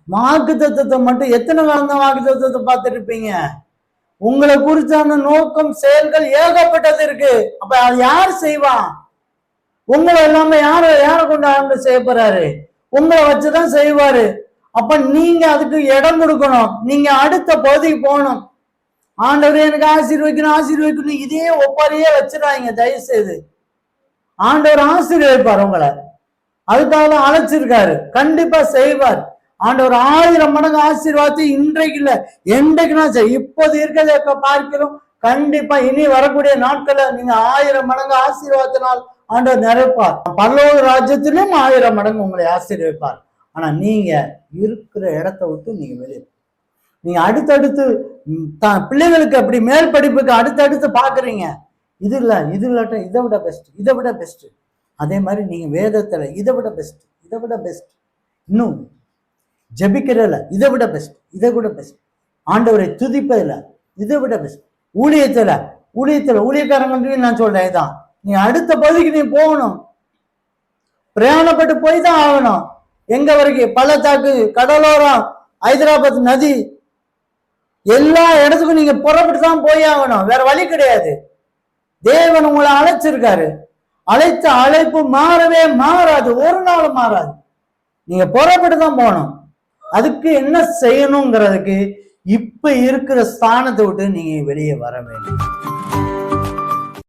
வாக்கு தத்துவத்தை மட்டும் எத்தனை காலம் தான் வாக்கு தத்துவத்தை பார்த்துட்டு இருப்பீங்க? உங்களை குறிச்சான நோக்கம் செயல்கள் ஏகப்பட்டது இருக்கு. அப்ப அது யார் செய்வான்? உங்களை எல்லாமே யாரை கொண்டு ஆண்டு செய்ய போறாரு? உங்களை வச்சுதான் செய்வாரு. அப்ப நீங்க அதுக்கு இடம் கொடுக்கணும். நீங்க அடுத்த பகுதிக்கு போகணும். ஆண்டவர் எனக்கு ஆசீர்வதிக்கணும் இதே ஒப்பாரியே வச்சிடாங்க தயவு செய்து. ஆண்டவர் ஆசீர்வதிப்பார் உங்களை. அதுக்காக தான் அழைச்சிருக்காரு. கண்டிப்பா செய்வார். ஆண்டவர் 1000 மடங்கு ஆசீர்வாதத்தை இன்றைக்கு இல்ல என்றைக்குன்னா இப்போது இருக்கிறத பார்க்கிறோம். கண்டிப்பா இனி வரக்கூடிய நாட்களை நீங்க 1000 மடங்கு ஆசீர்வாதத்தினால் ஆண்டவர் நிறைப்பார். பரலோக ராஜ்யத்திலும் 1000 மடங்கு உங்களை ஆசீர்வதிப்பார். ஆனா நீங்க இருக்கிற இடத்த விட்டு நீங்க வெளியே, நீங்க அடுத்தடுத்து பிள்ளைகளுக்கு அப்படி மேல் படிப்புக்கு அடுத்தடுத்து பாக்குறீங்க. இது இல்லாட்ட இதை விட பெஸ்ட். அதே மாதிரி நீங்க வேதத்துல இதை விட பெஸ்ட், இன்னும் ஜபிக்கிறதுல இதை விட பெஸ்ட், ஆண்டவரை துதிப்பதில் இதை விட பெஸ்ட், ஊழியக்காரங்க நான் சொல்றேன் இதான். நீ அடுத்த பகுதிக்கு நீ போகணும். பிரயாணப்பட்டு போய் தான் ஆகணும். எங்க வரைக்கும்? பள்ளத்தாக்கு, கடலோரம், ஹைதராபாத் நதி, எல்லா இடத்துக்கும் நீங்க புறப்பட்டு தான் போய் ஆகணும். வேற வழி கிடையாது. தேவன் உங்களை அழைச்சிருக்காரு. அழைத்த அழைப்பு மாறவே மாறாது, ஒரு நாள் மாறாது. நீங்க புறப்பட்டு தான் போகணும். அதுக்கு என்ன செய்யணுங்கிறதுக்கு இப்ப இருக்கிற ஸ்தானத்தை விட்டு நீங்க வெளியே வர வேண்டும்.